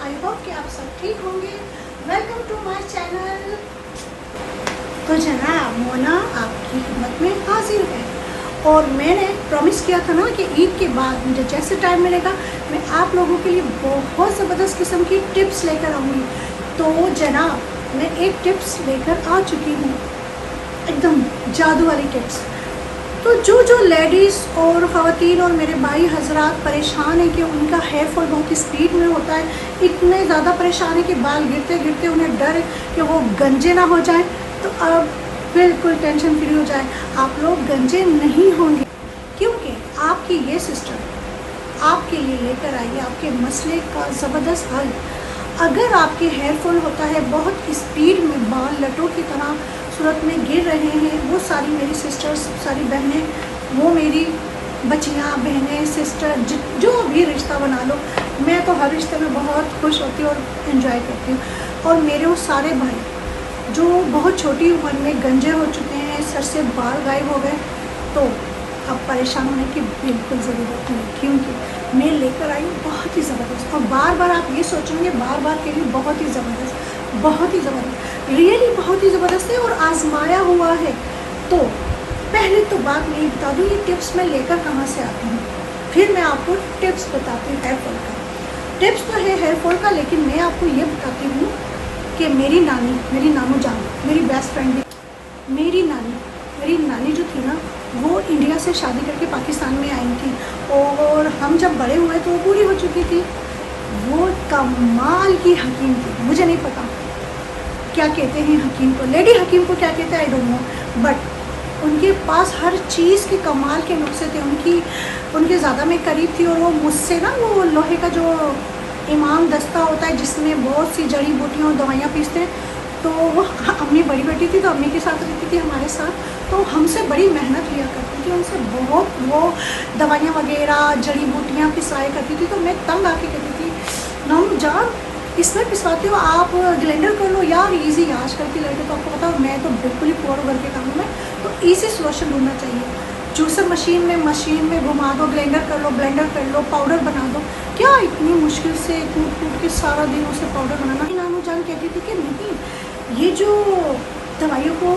I hope कि आप सब ठीक होंगे। Welcome to my channel. तो जनाब मोना आपकी खिदमत में हाजिर है और मैंने प्रॉमिस किया था ना कि ईद के बाद मुझे जैसे टाइम मिलेगा मैं आप लोगों के लिए बहुत ज़बरदस्त किस्म की टिप्स लेकर आऊँगी। तो जनाब मैं एक टिप्स लेकर आ चुकी हूँ, एकदम जादू वाली टिप्स। तो जो लेडीज़ और ख़वातीन और मेरे भाई हजरात परेशान हैं कि उनका हेयर फॉल बहुत स्पीड में होता है, इतने ज़्यादा परेशान है कि बाल गिरते गिरते उन्हें डर है कि वो गंजे ना हो जाएं, तो अब बिल्कुल टेंशन फ्री हो जाए, आप लोग गंजे नहीं होंगे क्योंकि आपकी ये सिस्टर आपके लिए लेकर आई है आपके मसले का ज़बरदस्त हल। अगर आपके हेयर फॉल होता है, बहुत स्पीड में बाल लटों की तरह सूरत में गिर रहे हैं, वो सारी मेरी सिस्टर्स, सारी बहनें, वो मेरी बच्चियाँ बहनें सिस्टर जो भी रिश्ता बना लो, मैं तो हर रिश्ते में बहुत खुश होती हूँ और इन्जॉय करती हूँ। और मेरे वो सारे भाई जो बहुत छोटी उम्र में गंजे हो चुके हैं, सर से बाल गायब हो गए, तो अब परेशान होने की बिल्कुल ज़रूरत नहीं क्योंकि मैं लेकर आई हूँ बहुत ही ज़बरदस्त। और बार बार आप ये सोचेंगे बार बार के लिए बहुत ही ज़बरदस्त, बहुत ही ज़बरदस्त, रियली बहुत ही ज़बरदस्त है और आजमाया हुआ है। तो पहले तो बात मैं बता दूँ ये टिप्स मैं लेकर कहाँ से आती हूँ, फिर मैं आपको टिप्स बताती हूँ हेयर फॉल का। टिप्स तो है हेयर फॉल का, लेकिन मैं आपको ये बताती हूँ कि मेरी नानी, मेरी नानू जान, मेरी बेस्ट फ्रेंड भी, मेरी नानी जो थी ना वो इंडिया से शादी करके पाकिस्तान में आई थी और हम जब बड़े हुए तो वो पूरी हो चुकी थी। वो कमाल की हकीम थी, मुझे नहीं पता क्या कहते हैं हकीम को, लेडी हकीम को क्या कहते हैं आई डोंट नो, बट उनके पास हर चीज़ के कमाल के नुस्खे थे। उनके ज़्यादा मैं करीब थी और वो मुझसे ना वो लोहे का जो इमाम दस्ता होता है जिसमें बहुत सी जड़ी बूटियाँ और दवाइयाँ पीसते हैं, तो वो अम्मी बड़ी बेटी थी तो अम्मी के साथ रहती थी हमारे साथ, तो हमसे बड़ी मेहनत लिया करती थी, उनसे बहुत वो दवाइयाँ वगैरह जड़ी बूटियाँ पिसाया करती थी। तो मैं तंग आके कहती थी नानू जान इसमें पिसवाते हो आप, ग्लेंडर कर लो यार, ईजी है आजकल की लड़के, तो आपको पता है मैं तो बिल्कुल ही पुअर घर के कामों में, तो ईजी सोल्यूशन ढूंढना चाहिए। जूसर मशीन में घुमा दो, ब्लेंडर कर लो, पाउडर बना दो, क्या इतनी मुश्किल से कूट के सारा दिन उसे पाउडर बनाना। नानू जान कहती थी कि नहीं, ये जो दवाइयों को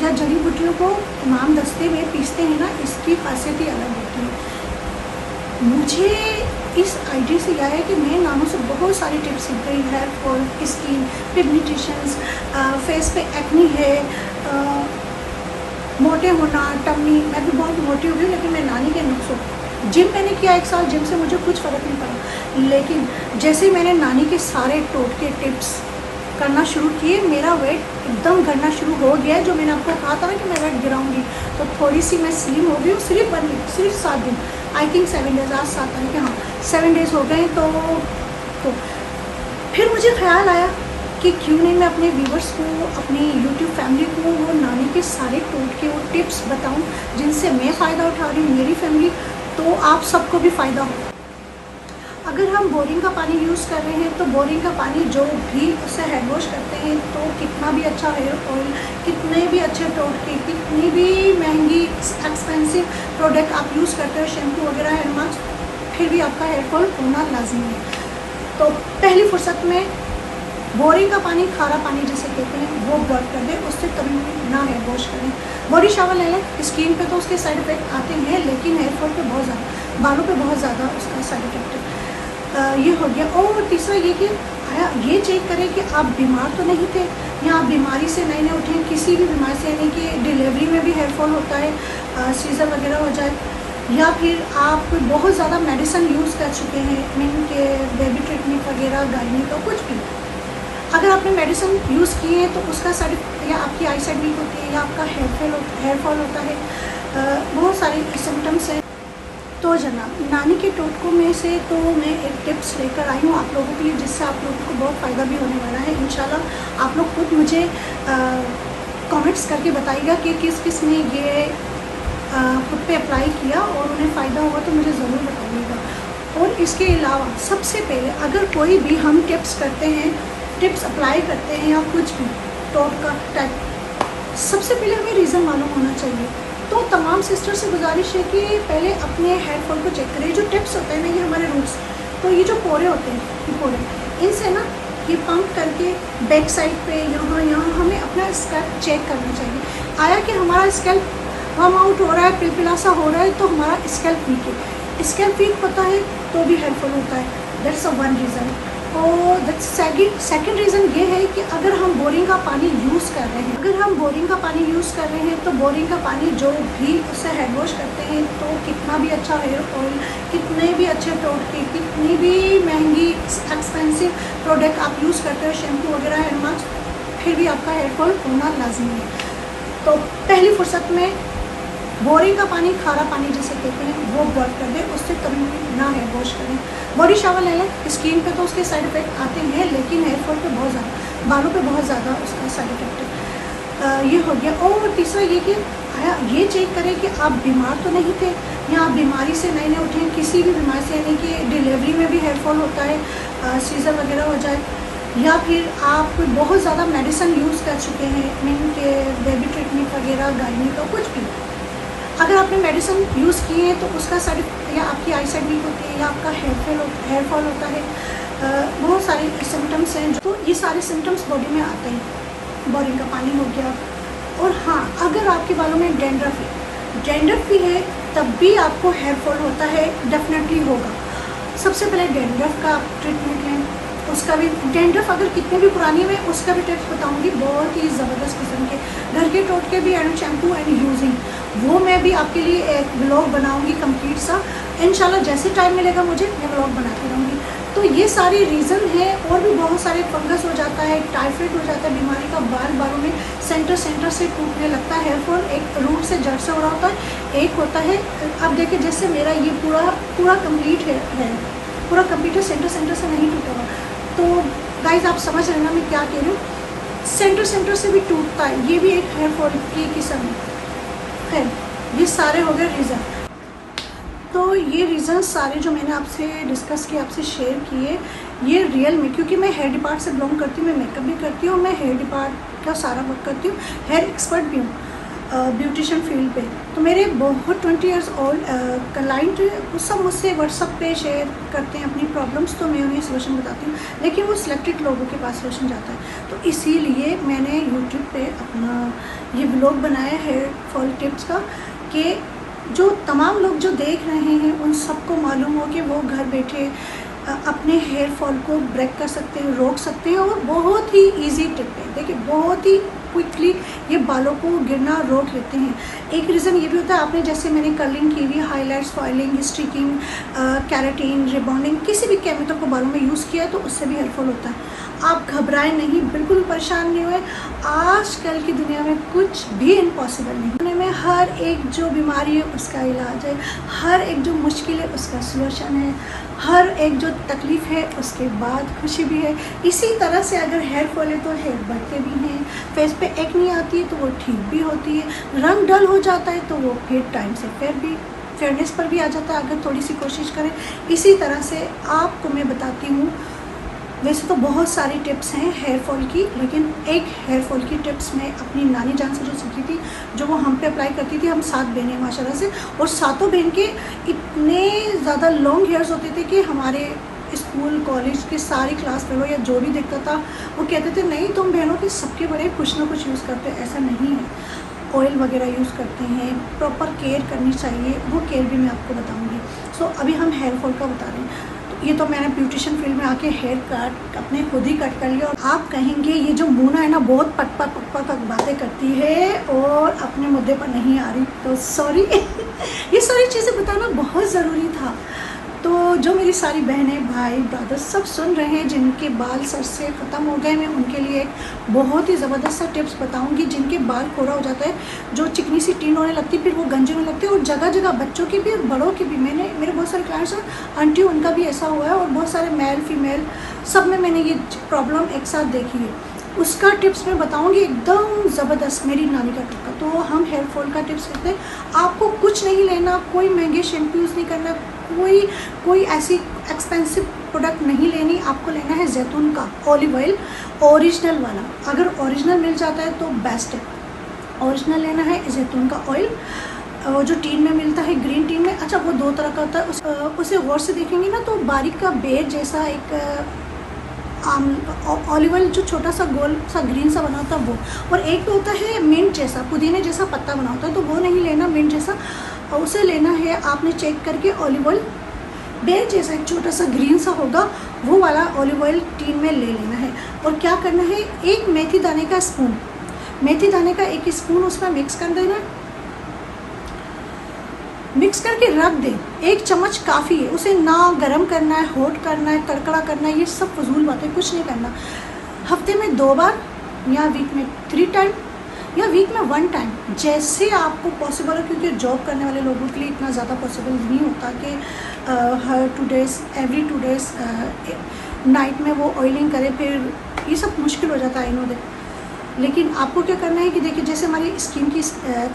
या जड़ी बूटियों को इमाम दस्ते में पीसते हैं ना, इसकी खासियत ही अलग होती है। मुझे इस आइडिया से यह है कि मैं नानू से बहुत सारी टिप्स सीख गई, hair fall, skin, pigmentations, face पे एक्नी है, मोटे होना, टम्मी, मैं भी बहुत मोटी हो गई लेकिन मैं नानी के नुस्खों, जिम मैंने किया 1 साल, जिम से मुझे कुछ फ़र्क नहीं पड़ा, लेकिन जैसे ही मैंने नानी के सारे टोटके टिप्स करना शुरू किए, मेरा वेट एकदम घटना शुरू हो गया। जो मैंने आपको कहा था ना कि मैं वेट गिराऊंगी, तो थोड़ी सी मैं स्लिम हो गई हूँ, सिर्फ बन गई, सिर्फ 7 दिन, आई थिंक 7 डेज़, आज 7 तारीख है, हाँ 7 डेज़ हो गए। तो फिर मुझे ख्याल आया कि क्यों नहीं मैं अपने व्यूवर्स को, अपनी यूट्यूब फैमिली को वो नानी के सारे टोटके और टिप्स बताऊं जिनसे मैं फ़ायदा उठा रही हूँ, मेरी फैमिली, तो आप सबको भी फ़ायदा हो। अगर हम बोरिंग का पानी यूज़ कर रहे हैं तो बोरिंग का पानी जो भी उससे हेड वॉश करते हैं, तो कितना भी अच्छा हेयर ऑयल, कितने भी अच्छे टोटके, कितनी भी महंगी एक्सपेंसिव प्रोडक्ट आप यूज़ करते हो, शैम्पू वगैरह, हेयर मास्क, फिर भी आपका हेयर फॉल होना लाजमी है। तो पहली फुर्सत में बोरिंग का पानी, खारा पानी जिसे कहते हैं, वो ब्लॉक कर दें, उससे कभी ना हेयर वॉश करें। बॉडी शावर ले लें, स्किन पे तो उसके साइड इफ़ेक्ट आते हैं, लेकिन हेयर फॉल पे बहुत ज़्यादा, बालों पे बहुत ज़्यादा उसका साइड इफ़ेक्ट है। ये हो गया। और तीसरा ये कि ये चेक करें कि आप बीमार तो नहीं थे या आप बीमारी से नए उठे, किसी भी बीमारी से, यानी कि डिलीवरी में भी हेयर फॉल होता है, सीजर वगैरह हो जाए, या फिर आप कोई बहुत ज़्यादा मेडिसिन यूज़ कर चुके हैं, मीन के बेबी ट्रीटमेंट वगैरह, गायनी का कुछ भी, अगर आपने मेडिसिन यूज़ किए हैं तो उसका साइड, या आपकी आई साइड वीक होती है, या आपका हेयर फॉल होता है, बहुत सारे सिम्टम्स हैं। तो जनाब नानी के टोटकों में से तो मैं एक टिप्स लेकर आई हूँ आप लोगों के लिए, जिससे आप लोगों को बहुत फ़ायदा भी होने वाला है इंशाल्लाह। आप लोग खुद मुझे कमेंट्स करके बताइएगा कि किस किस ने ये खुद पे अप्लाई किया और उन्हें फ़ायदा हुआ, तो मुझे ज़रूर बताइएगा। और इसके अलावा सबसे पहले अगर कोई भी हम टिप्स करते हैं, टिप्स अप्लाई करते हैं या कुछ भी टोटका टाइप, सबसे पहले हमें रीज़न मालूम होना चाहिए। तो तमाम सिस्टर से गुजारिश है कि पहले अपने हेयर फॉल को चेक करें। जो टिप्स होते हैं ना, ये हमारे रूट्स, तो ये जो पोरे होते हैं, ये पोरे, इनसे ना ये पंप करके बैक साइड पे यहाँ हमें अपना स्कैल्प चेक करना चाहिए। आया कि हमारा स्कैल्प कम आउट हो रहा है, पिलपिला सा हो रहा है, तो हमारा स्कैल्प वीक है। स्कैल्प वीक होता है तो भी हेयरफॉल होता है, दैट्स अ वन रीज़न। और दैट्स सेकंड रीज़न ये है कि अगर हम बोरिंग का पानी यूज़ कर रहे हैं, तो बोरिंग का पानी जो भी उससे हेड वॉश करते हैं, तो कितना भी अच्छा हेयर ऑयल, कितने भी अच्छे प्रोडक्ट, कितनी भी महंगी एक्सपेंसिव प्रोडक्ट आप यूज़ करते हो, शैम्पू वगैरह, हेयर मास्क, फिर भी आपका हेयरफॉल होना लाजमी है। तो पहली फुर्सत में बोरिंग का पानी, खारा पानी जिसे कहते हैं, वो बॉयल कर दें, उससे कभी ना हेयर वॉश करें। बॉडी शावर ले लें, स्किन पे तो उसके साइड इफ़ेक्ट आते हैं, लेकिन हेयरफॉल पे बहुत ज़्यादा, बालों पे बहुत ज़्यादा उसका साइड इफ़ेक्ट है। ये हो गया। और तीसरा ये कि ये चेक करें कि आप बीमार तो नहीं थे, या आप बीमारी से नए उठे हैं, किसी भी बीमारी से, यानी कि डिलीवरी में भी हेयरफॉल होता है, सीजर वगैरह हो जाए, या फिर आप कोई बहुत ज़्यादा मेडिसिन यूज़ कर चुके हैं, मीन के बेबी ट्रीटमेंट वगैरह, गायनी का कुछ भी। अगर आपने मेडिसिन यूज़ किए हैं तो उसका साइड, या आपकी आई साइड वीक होती है, या आपका हेयरफॉल होता है, बहुत सारे सिम्टम्स हैं। तो ये सारे सिम्टम्स बॉडी में आते हैं। बोरिंग का पानी हो गया। और हाँ, अगर आपके बालों में डेंड्रफ भी है, तब भी आपको हेयरफॉल होता है, डेफिनेटली होगा। सबसे पहले डेंड्रफ का आप ट्रीटमेंट लें, उसका भी, डेंड्रफ अगर कितने भी पुरानी है, उसका भी टिप्स बताऊंगी, बहुत ही ज़बरदस्त किस्म के घर के टोटके भी, एंड शैम्पू एंड यूजिंग, वो मैं भी आपके लिए एक ब्लॉग बनाऊंगी कंप्लीट सा, इंशाल्लाह जैसे टाइम मिलेगा मुझे, मैं ब्लॉग बनाती रहूँगी। तो ये सारे रीज़न हैं। और भी बहुत सारे, फंगस हो जाता है, टाइफाइड हो जाता है, बीमारी का बालों में सेंटर से टूटने लगता है। हेयरफॉल एक रूट से, जड़ से हो रहा होता है, एक होता है, अब देखिए जैसे मेरा ये पूरा कंप्लीट है, पूरा कंप्लीट है, सेंटर से नहीं टूटा हुआ। तो गाइज आप समझ रहे ना मैं क्या कह रही हूँ, सेंटर से भी टूटता है, ये भी एक हेयरफॉल की किस्म है। ये सारे हो गए रीज़न। तो ये रीज़न सारे जो मैंने आपसे डिस्कस किए, आपसे शेयर किए, ये रियल में, क्योंकि मैं हेयर डिपार्ट से बिलोंग करती हूँ, मैं मेकअप भी करती हूँ, मैं हेयर डिपार्ट का सारा वर्क करती हूँ, हेयर एक्सपर्ट भी हूँ, ब्यूटिशियन फील्ड पे। तो मेरे बहुत 20 ईयर्स ओल्ड क्लाइंट, वो सब मुझसे व्हाट्सअप पे शेयर करते हैं अपनी प्रॉब्लम्स, तो मैं उन्हें सोल्यूशन बताती हूँ, लेकिन वो सिलेक्टेड लोगों के पास सोल्यूशन जाता है। तो इसीलिए मैंने यूट्यूब पे अपना ये ब्लॉग बनाया है हेयर फॉल टिप्स का, कि जो तमाम लोग जो देख रहे हैं उन सबको मालूम हो कि वो घर बैठे अपने हेयर फॉल को ब्रेक कर सकते हैं, रोक सकते हैं। और बहुत ही इजी टिप है, देखिए बहुत ही क्विकली ये बालों को गिरना रोक लेते हैं। एक रीज़न ये भी होता है, आपने जैसे मैंने कर्लिंग की हुई, highlights, foiling, striking, keratin, rebonding, किसी भी केमिकल को बालों में यूज़ किया है तो उससे भी हेयर फॉल होता है। आप घबराएं नहीं, बिल्कुल परेशान नहीं हुए। आजकल की दुनिया में कुछ भी इम्पॉसिबल नहीं। दुनिया में हर एक जो बीमारी है उसका इलाज है, हर एक जो मुश्किल है उसका सलूशन है, हर एक जो तकलीफ़ है उसके बाद खुशी भी है। इसी तरह से अगर हेयर फॉल है तो हेयर बढ़ते भी हैं, फेस पे एक्ने आती है तो वो ठीक भी होती है, रंग डल हो जाता है तो वो फिर टाइम से फिर भी फेयरनेस पर भी आ जाता है अगर थोड़ी सी कोशिश करें। इसी तरह से आपको मैं बताती हूँ, वैसे तो बहुत सारी टिप्स हैं हेयर फॉल की, लेकिन एक हेयर फॉल की टिप्स मैं अपनी नानी जान से जो सीखी थी, जो वो हम पे अप्लाई करती थी। हम 7 बहनें माशाल्लाह से, और सातों बहन के इतने ज़्यादा लॉन्ग हेयर्स होते थे कि हमारे स्कूल कॉलेज के सारी क्लास फेलो या जो भी देखता था वो कहते थे नहीं तुम बहनों के सबके बड़े कुछ ना कुछ यूज़ करते हैं। ऐसा नहीं है, ऑयल वगैरह यूज़ करते हैं, प्रॉपर केयर करनी चाहिए, वो केयर भी मैं आपको बताऊँगी। सो अभी हम हेयर फॉल का बता रहे हैं। ये तो मैंने ब्यूटिशियन फील्ड में आके हेयर कट अपने खुद ही कट कर लिया। और आप कहेंगे ये जो मूना है ना बहुत पटपा तक बातें करती है और अपने मुद्दे पर नहीं आ रही, तो सॉरी ये सारी चीज़ें बताना बहुत ज़रूरी था। तो जो मेरी सारी बहनें, भाई, ब्रदर्स सब सुन रहे हैं जिनके बाल सर से ख़त्म हो गए, मैं उनके लिए एक बहुत ही ज़बरदस्त सा टिप्स बताऊंगी। जिनके बाल कोड़ा हो जाता है, जो चिकनी सी टीन होने लगती है, फिर वो गंजे होने लगते हैं, और जगह जगह बच्चों के भी और बड़ों के भी। मेरे बहुत सारे क्लाइंट्स हैं, आंटी उनका भी ऐसा हुआ है, और बहुत सारे मेल फीमेल सब में मैंने ये प्रॉब्लम एक साथ देखी है। उसका टिप्स मैं बताऊंगी एकदम ज़बरदस्त, मेरी नानी का टुक्का। तो हम हेयर फॉल का टिप्स करते हैं। आपको कुछ नहीं लेना, कोई महंगे शैम्पू यूज़ नहीं करना, कोई ऐसी एक्सपेंसिव प्रोडक्ट नहीं लेनी। आपको लेना है जैतून का ऑलिव ऑयल, ओरिजिनल वाला। अगर ओरिजिनल मिल जाता है तो बेस्ट है, ओरिजिनल लेना है जैतून का ऑयल। जो टीन में मिलता है, ग्रीन टीन में, अच्छा वो 2 तरह का होता है, उसे गौर से देखेंगे ना तो बारीक का बेर जैसा एक ऑलिव ऑयल जो छोटा सा गोल सा ग्रीन सा बना होता है वो, और एक तो होता है मिंट जैसा, पुदीने जैसा पत्ता बना होता है, तो वो नहीं लेना, मिंट जैसा उसे लेना है आपने चेक करके। ऑलिव ऑयल बेल जैसा एक छोटा सा ग्रीन सा होगा वो वाला ऑलिव ऑयल टीन में ले लेना है। और क्या करना है, एक मेथी दाने का स्पून, मेथी दाने का 1 स्पून उसमें मिक्स कर देना, मिक्स करके रख दें। 1 चम्मच काफ़ी है, उसे ना गरम करना है, हॉट करना है, कड़कड़ा करना है, ये सब फजूल बातें, कुछ नहीं करना। हफ्ते में 2 बार या वीक में 3 टाइम या वीक में 1 टाइम, जैसे आपको पॉसिबल हो, क्योंकि जॉब करने वाले लोगों के लिए इतना ज़्यादा पॉसिबल नहीं होता कि हर 2 डेज़ एवरी 2 डेज़ नाइट में वो ऑयलिंग करे, फिर ये सब मुश्किल हो जाता है इन्होंने। लेकिन आपको क्या करना है कि देखिए, जैसे हमारी स्किन की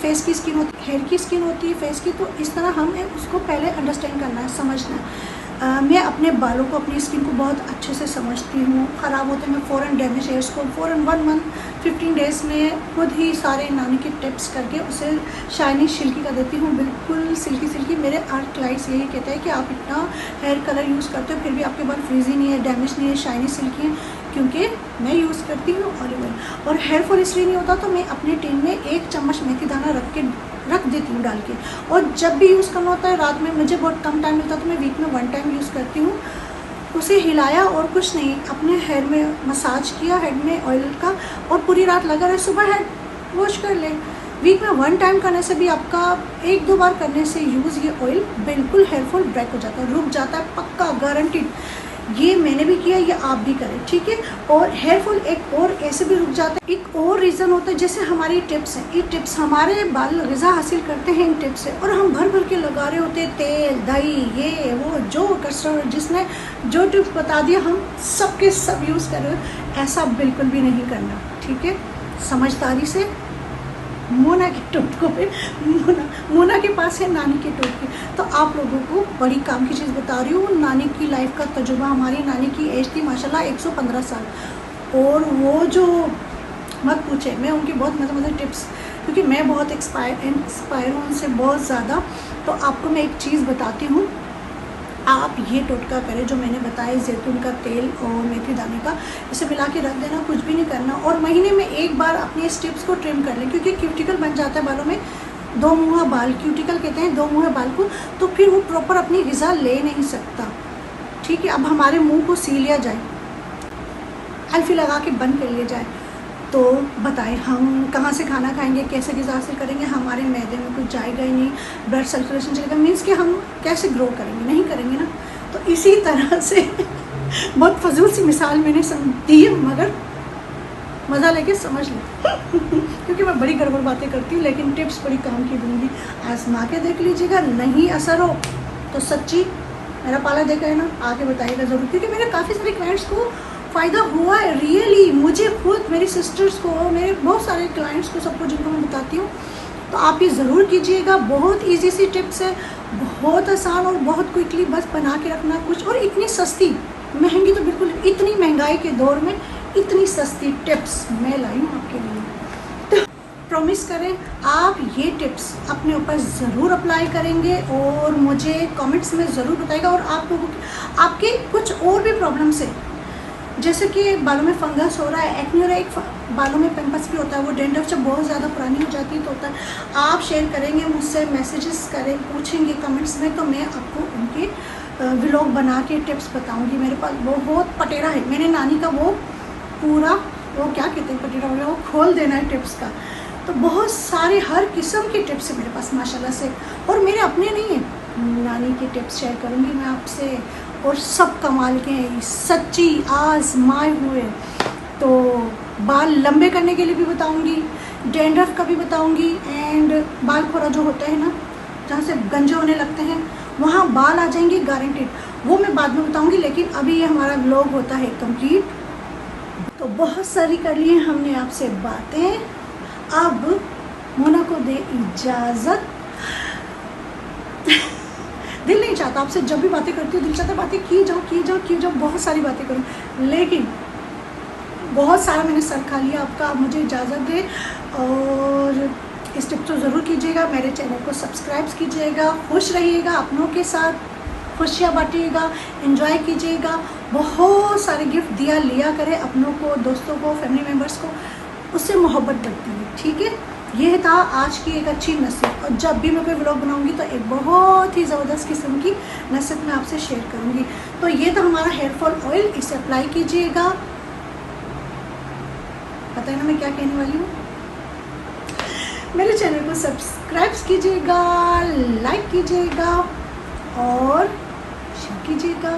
फेस की स्किन होती है, हेयर की स्किन होती है, फेस की, तो इस तरह हमें उसको पहले अंडरस्टैंड करना है, समझना है। मैं अपने बालों को, अपनी स्किन को बहुत अच्छे से समझती हूँ। ख़राब होते मैं फ़ौरन डैमेज हेयर्स को फ़ौरन 1 मंथ 15 डेज़ में खुद ही सारे नानी के टिप्स करके उसे शाइनी सिल्की का देती हूँ, बिल्कुल सिल्की सिल्की। मेरे आर्ट क्लाइंट्स यही कहते हैं कि आप इतना हेयर कलर यूज़ करते हो फिर भी आपके बाल फ्रीजी नहीं है, डैमेज नहीं है, शाइनी सिल्की है, क्योंकि मैं यूज़ करती हूँ ऑलिव ऑयल। और हेयर फॉल इसलिए नहीं होता, तो मैं अपने टीन में 1 चम्मच मेथी दाना रख देती हूँ डाल के। और जब भी यूज़ करना होता है, रात में मुझे बहुत कम टाइम मिलता है तो मैं वीक में 1 टाइम यूज़ करती हूँ। उसे हिलाया और कुछ नहीं, अपने हेयर में मसाज किया, हेड में ऑयल का, और पूरी रात लगा रहे, सुबह हेड वॉश कर ले। वीक में 1 टाइम करने से भी आपका 1-2 बार करने से यूज़ ये ऑयल बिल्कुल हेयर फॉल ब्रेक हो जाता है, रुक जाता है, पक्का गारंटीड। ये मैंने भी किया, ये आप भी करें, ठीक है। और हेयर फॉल एक और ऐसे भी रुक जाता है, एक और रीज़न होता है, जैसे हमारी टिप्स हैं, ये टिप्स हमारे बाल ग़िज़ा हासिल करते हैं इन टिप्स से, और हम भर भर के लगा रहे होते हैं तेल, दही, ये वो, जो कस्टमर जिसने जो टिप्स बता दिया हम सब के सब यूज़ कर रहे हैं। ऐसा बिल्कुल भी नहीं करना, ठीक है। समझदारी से मोना के टोटकों पे, मोना के पास है नानी के टोटके। तो आप लोगों को बड़ी काम की चीज़ बता रही हूँ। नानी की लाइफ का तजुर्बा, हमारी नानी की एज थी माशाल्लाह 115 साल, और वो जो मत पूछे, मैं उनकी बहुत मज़े टिप्स, क्योंकि मैं बहुत इंस्पायर हूँ उनसे बहुत ज़्यादा। तो आपको मैं एक चीज़ बताती हूँ, आप ये टोटका करें जो मैंने बताया, जैतून का तेल और मेथी दाने का, इसे मिला के रख देना, कुछ भी नहीं करना। और महीने में 1 बार अपने स्टिप्स को ट्रिम कर लें, क्योंकि क्यूटिकल बन जाता है बालों में, 2 मुँहा बाल, क्यूटिकल कहते हैं 2 मुँहा बाल को, तो फिर वो प्रॉपर अपनी ग़िज़ा ले नहीं सकता, ठीक है। अब हमारे मुँह को सी लिया जाए, अल्फी लगा के बंद कर लिया जाए, तो बताएं हम कहाँ से खाना खाएंगे, कैसे ग़िज़ा हासिल करेंगे, हमारे मैदे में कुछ जाएगा ही नहीं, ब्लड सर्कुलेशन चलेगा, मीन्स कि हम कैसे ग्रो करेंगे, नहीं करेंगे ना। तो इसी तरह से बहुत फजूल सी मिसाल मैंने दी है, मगर मज़ा लेके समझ लो क्योंकि मैं बड़ी गड़बड़ बातें करती हूँ, लेकिन टिप्स बड़ी काम की दूँगी, आजमा के देख लीजिएगा। नहीं असर हो तो सच्ची मेरा पाला देखा है ना, आके बताइएगा ज़रूर, क्योंकि मेरे काफ़ी सारे क्लाइंट्स को फ़ायदा हुआ है रियली, मुझे खुद, मेरी सिस्टर्स को, मेरे बहुत सारे क्लाइंट्स को, सबको जिनको मैं बताती हूँ। तो आप ये ज़रूर कीजिएगा, बहुत इजी सी टिप्स है, बहुत आसान और बहुत क्विकली, बस बना के रखना कुछ। और इतनी सस्ती, महंगी तो बिल्कुल, इतनी महंगाई के दौर में इतनी सस्ती टिप्स मैं लाई हूँ आपके लिए। तो प्रॉमिस करें आप ये टिप्स अपने ऊपर ज़रूर अप्लाई करेंगे और मुझे कमेंट्स में ज़रूर बताइएगा। और आप लोगों आपके कुछ और भी प्रॉब्लम्स है, जैसे कि बालों में फंगस हो रहा है, एक्ने हो रहा है, बालों में पिंपल्स भी होता है, वो डेंड्रफ जब बहुत ज़्यादा पुरानी हो जाती है तो होता है, आप शेयर करेंगे मुझसे, मैसेजेस करें, पूछेंगे कमेंट्स में, तो मैं आपको उनके व्लॉग बना के टिप्स बताऊंगी। मेरे पास बहुत पटेरा है, मैंने नानी का वो पूरा, वो क्या कहते हैं पटेरा वगैरह, वो खोल देना है टिप्स का। तो बहुत सारे हर किस्म के टिप्स है मेरे पास माशाल्लाह से, और मेरे अपने नहीं हैं, नानी के टिप्स शेयर करूँगी मैं आपसे, और सब कमाल के हैं, सच्ची आजमाए हुए। तो बाल लंबे करने के लिए भी बताऊंगी, डेंड्रफ का भी बताऊंगी, एंड बाल खोरा जो होता है ना, जहाँ से गंजे होने लगते हैं, वहाँ बाल आ जाएंगे गारंटेड, वो मैं बाद में बताऊंगी। लेकिन अभी ये हमारा व्लॉग होता है कंप्लीट। तो बहुत सारी कर ली हमने आपसे बातें, अब मोना को दे इजाज़त। दिल नहीं चाहता, आपसे जब भी बातें करती हूँ दिल चाहता है बातें की जाओ, बहुत सारी बातें करूँ, लेकिन बहुत सारा मैंने सर खा लिया आपका। आप मुझे इजाज़त दे, और इस टिप को ज़रूर कीजिएगा, मेरे चैनल को सब्सक्राइब कीजिएगा, खुश रहिएगा अपनों के साथ, खुशियाँ बांटिएगा, एंजॉय कीजिएगा, बहुत सारे गिफ्ट दिया लिया करें अपनों को, दोस्तों को, फैमिली मेम्बर्स को, उससे मोहब्बत बढ़ती है। ठीक है, ये था आज की एक अच्छी नसीहत। और जब भी मैं कोई व्लॉग बनाऊंगी तो एक बहुत ही ज़बरदस्त किस्म की नसीहत मैं आपसे शेयर करूंगी। तो ये था हमारा हेयर फॉल ऑयल, इसे अप्लाई कीजिएगा। पता है ना मैं क्या कहने वाली हूँ। मेरे चैनल को सब्सक्राइब कीजिएगा, लाइक कीजिएगा और शेयर कीजिएगा।